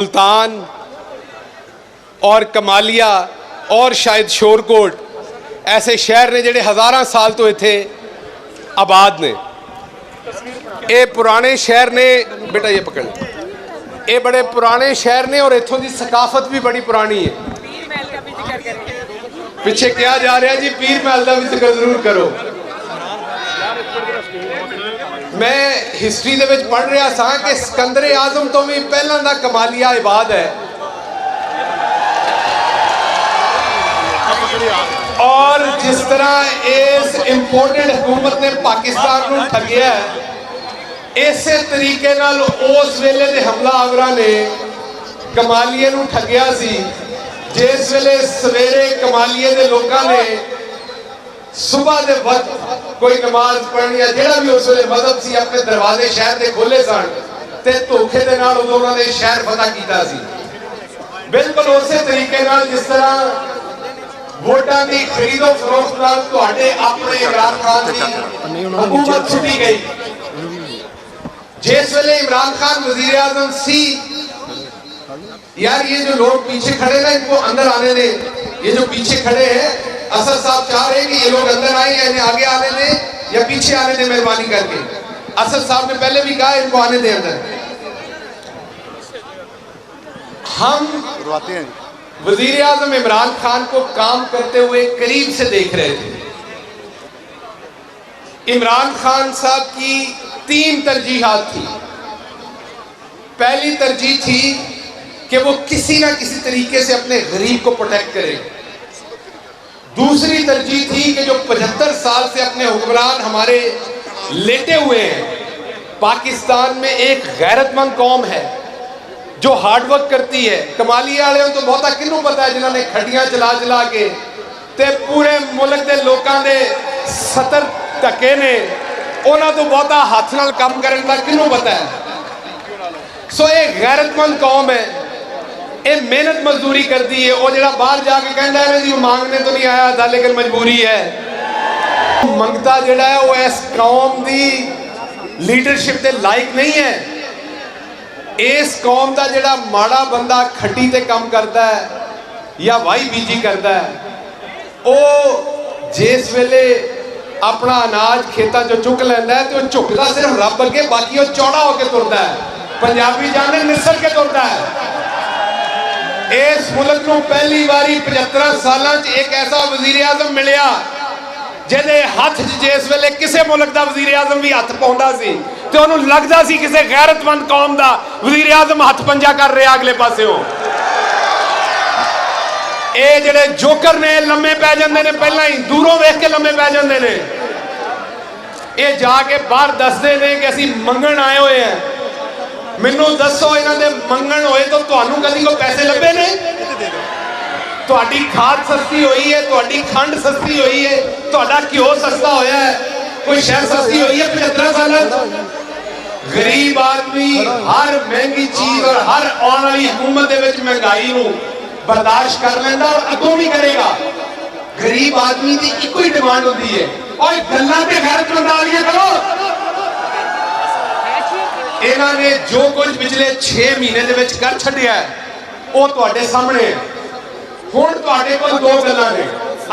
मुल्तान और कमालिया और शायद शोरकोट ऐसे शहर ने जिहड़े हज़ारां साल तो इत्थे आबाद ने। ये पुराने शहर ने, बेटा ये पकड़, ये बड़े पुराने शहर ने और इत्थों की सकाफत भी बड़ी पुरानी है। पिछे क्या जा रहा है जी, पीर महल का भी जिक्र जरूर करो। मैं हिस्टरी दे विच पढ़ रहा था कि सिकंदर आजम तो भी पहला दा कमालिया इबाद है और जिस तरह इस इंपोर्टेड हुकूमत ने पाकिस्तान को ठगिया इसे तरीके नाल उस वेले दे हमलावरां ने कमालिए नूं ठगिया सी। जिस वेले सवेरे कमालिए दे लोकां ने सुबह के वक्त कोई नमाज पढ़नी या जिहड़ा भी उस वेले मजहब सी अपने दरवाजे शहर के खोले सन ते धोखे दे नाल उदों उन्होंने शहर फतह कीता सी। बिल्कुल उस तरीके नाल जिस तरह वोटां की खरीदो फरोख्त नाल तुहाडे अपने इमरान खान की हुकूमत छुटी गई। जिस वेले इमरान खान वजीर आजम सी, यार ये जो लोग पीछे खड़े ना इनको अंदर आने दे। ये जो पीछे खड़े हैं असद साहब चाह रहे हैं कि ये लोग अंदर आए या इन्हें आगे आने दें या पीछे आने दें मेहरबानी करके। असद साहब ने पहले भी कहा इनको आने दें अंदर। हम वजीर आजम इमरान खान को काम करते हुए करीब से देख रहे थे। इमरान खान साहब की 3 तरजीहात थी। पहली तरजीह थी कि वो किसी ना किसी तरीके से अपने गरीब को प्रोटेक्ट करे। दूसरी तरजीह थी कि जो 75 साल से अपने हुक्मरान हमारे लेटे हुए हैं, पाकिस्तान में एक गैरतमंद कौम है जो हार्डवर्क करती है। कमालिया वाले तो बहुता किन्नू पता है जिन्होंने खड्डियां चला चला के ते पूरे मुल्क के लोगों के 70 धक्के ने, उन्होंने तो बहुता हाथ नाल काम करने का किन्नू पता है। सो ये गैरतमंद कौम है, ये मेहनत मजदूरी करती है। वो जरा बाहर जाके कहता है जी मांगने तो नहीं आया था लेकिन मजबूरी है। मंगता जड़ा है वो इस कौम की लीडरशिप के लायक नहीं है। इस कौम का जड़ा माड़ा बंदा खट्टी ते काम करता है या वाही बीजी करता है, वो जिस वेले अपना अनाज खेतों चो चुक लेंदा है तो झुकता सिर्फ रब अगे, बाकी वो चौड़ा होकर तुरता है। पंजाबी जाने निसर के तुरता है। इस मुल्क को पहली बारी 75 सालों एक ऐसा वजीर आजम मिलिया जिहदे हाथ जिस वेले किसी मुल्क का वजीर आजम भी हाथ पाउंदा सी तो उन्होंने लगता सी किसी गैरतमंद कौम का वजीर आजम हाथ पंजा कर रहा अगले पासेओ। ये जिहड़े जोकर ने लम्मे पै जांदे ने, पहला ही दूरों वेख के लम्मे पै जांदे ने। ये जाके बाहर दसदे ने कि असीं मंगण आए हुए हैं। मैनू दसो इन्हां दे मंगण होए तो तुहानू कदी कोई पैसे लभे ने? तुहाडी खाद सस्ती हुई है, तुहाडी खंड सस्ती हुई है, तुहाडा घ्यो सस्ता होया है, कोई शह सस्ती हुई है 75 साल? गरीब आदमी हर महंगी चीज और हर आने वाली हुकूमत दे विच महंगाई नू बर्दाश्त कर लेंदा और अगों भी करेगा। गरीब आदमी की इको ही डिमांड होती है और गल्लां ते गैरतमंद वालियां करो। इन्होंने जो कुछ पिछले 6 महीने दे विच कर छड्डिया है वो तुहाडे सामने है। हुण तुहाडे कोल 2 गल्लां ने।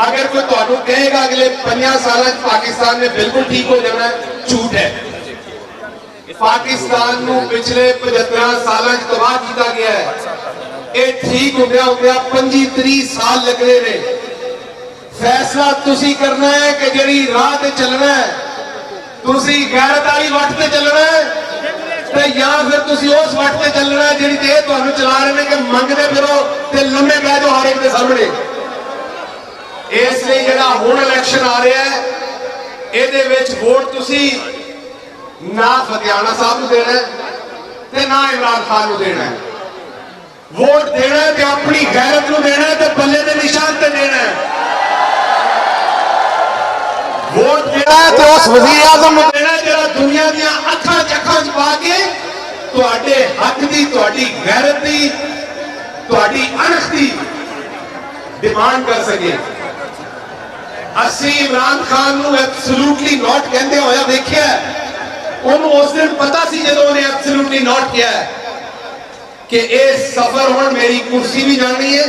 अगर कोई तुहानू कहेगा अगले 50 साल पाकिस्तान ने बिल्कुल ठीक हो जाना है, झूठ है। पाकिस्तान नू पिछले 75 साल तबाह किया गया है। ये ठीक होंदिया होंदिया 25-30 साल लगने ने। फैसला तुसी करना है कि जिहड़ी राह ते चलना है, तुसी गैरत वाली वट ते चलना है या फिर तुसी उस वट ते चलना है जिहड़ी ते तुहानू चला रहे हैं कि मंगदे फिरो ते लम्मे पै जाओ हर एक दे सामने। इसलिए जिहड़ा हुण इलेक्शन आ रहा है इहदे विच वोट तुसी ना फतेहाना साहब नूं देना है ते ना इमरान खान नूं देना है। वोट देना है ते अपनी गैरत नूं देना है ते बल्ले दे निशान ते देना है। वोट देना है तो उस वजीर आजम नूं देना है जिहड़ा दुनिया दी अखां च पा के तुहाडे हक दी, तुहाडी गैरत दी, तुहाडी अणख दी डिमांड कर सके। असीं इमरान खान नूं एब्सोल्यूटली नॉट कहंदे होया देखिया। उन्होंने उस दिन पता सी जदों उन्हें एब्सोल्यूटली नॉट किया है कि इस सफर हुण मेरी कुर्सी भी जानी है,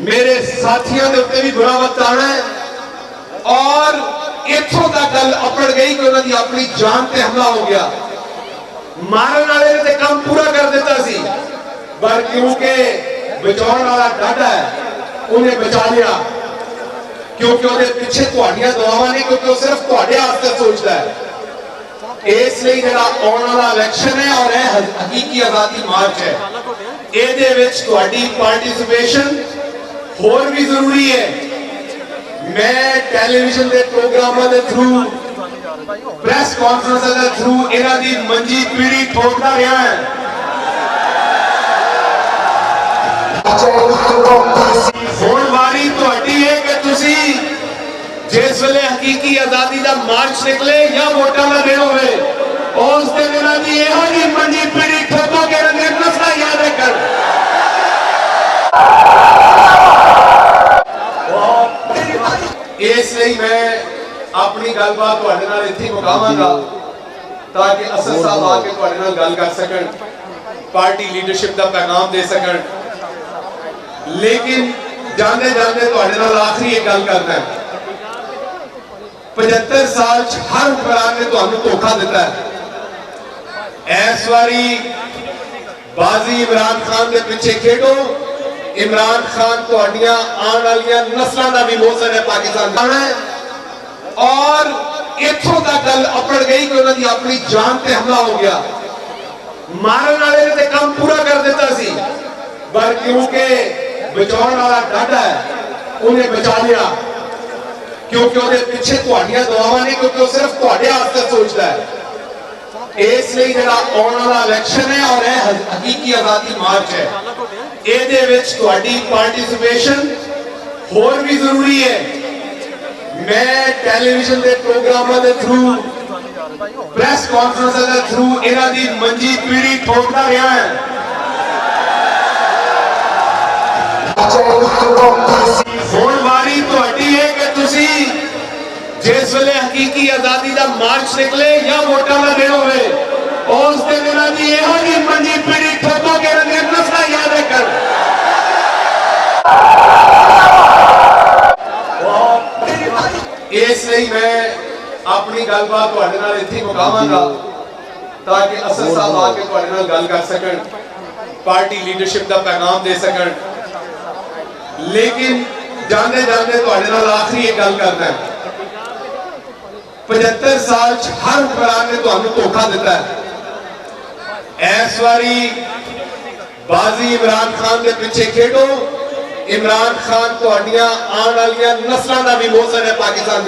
मेरे साथियों के उत्ते भी बुरा वक्त आना है, और इथों तक गल अपड़ गई कि उन्होंने अपनी जान ते हमला हो गया। मारन वाले ने तो काम पूरा कर दिता सी, पर क्योंकि बचाने वाला डाढ़ा है उन्हें बचा लिया, क्योंकि उहदे पिछे तुहाडियां दुआवां नहीं, क्योंकि वह सिर्फ तुहाडे वास्ते सोचता है। इसलिए जिहड़ा आने वाला इलेक्शन है और यह हकीकी आजादी मार्च है, इहदे विच तुहाडी पार्टिसिपेशन होर भी जरूरी है। मैं टेलीविजन के प्रोग्रामों के थ्रू, प्रेस कॉन्फ्रेंस के थ्रू इन्हां दी मंजी पीढ़ी ठोकदा रहा है। हुण वारी तुहाडी है कि तुसी जिस वेले हकीकी आजादी का मार्च निकले या वोटां का दिन होवे, उस दिन इन्हां दी इहो जी मंजी पीढ़ी ठोको के नस्ल याद कर। इसलिए मैं अपनी गलबात तुहाडे नाल इत्थे मुकावांगा ताकि असद साहब आके तुहाडे नाल गल कर सकन, पार्टी लीडरशिप का पैगाम दे सकन। लेकिन जाते जाते तुहाडे नाल आखिरी एक गल करना है। 75 साल हर हुक्मरान ने तुहानू धोखा दिता है। इस बारी बाजी इमरान खान के पिछे खेडो। इमरान खान तुहाडियां आने वाली नस्लों का भी मोहसन है पाकिस्तान जाना है, और इथों तक गल अपड़ गई कि उन्होंने अपनी जान ते हमला हो गया। मारन वाले ने तो काम पूरा कर दिता सी, पर क्योंकि बचाने वाला डाढ़ा है उन्हें बचा लिया, क्योंकि उहदे पिछे तुहाडियां दुआवां नहीं, क्योंकि वह सिर्फ तुहाडे वास्ते सोचता है। इसलिए जिहड़ा आने वाला इलेक्शन है और यह हकीकी आजादी मार्च है, इहदे विच तुहाडी पार्टिसिपेशन होर भी जरूरी है। मैं टेलीविजन के प्रोग्रामों के थ्रू, प्रेस कॉन्फ्रेंस के थ्रू इन्हां दी मंजी पीढ़ी ठोकदा रहा है। हुण वारी तुहाडी है कि तुसी जिस वेले हकीकी आजादी का मार्च निकले या वोटां का दिन होवे, उस दिन इन्हां दी इहो जी मंजी पीढ़ी ठोको के नस्ल याद कर। इसलिए मैं अपनी गलबात तुहाडे नाल इत्थे मुकावांगा ताकि असद साहब आके तुहाडे नाल गल कर सकन, पार्टी लीडरशिप का पैगाम दे सकन। लेकिन जाते जाते तुहाडे नाल आखिरी एक गल करना है। 75 साल हर हुक्मरान ने तुहानू धोखा दिता है। इस बारी बाजी इमरान खान के पिछे खेडो। इमरान खान तुहाडियां आने वाली नस्लों का भी मोहसन है पाकिस्तान।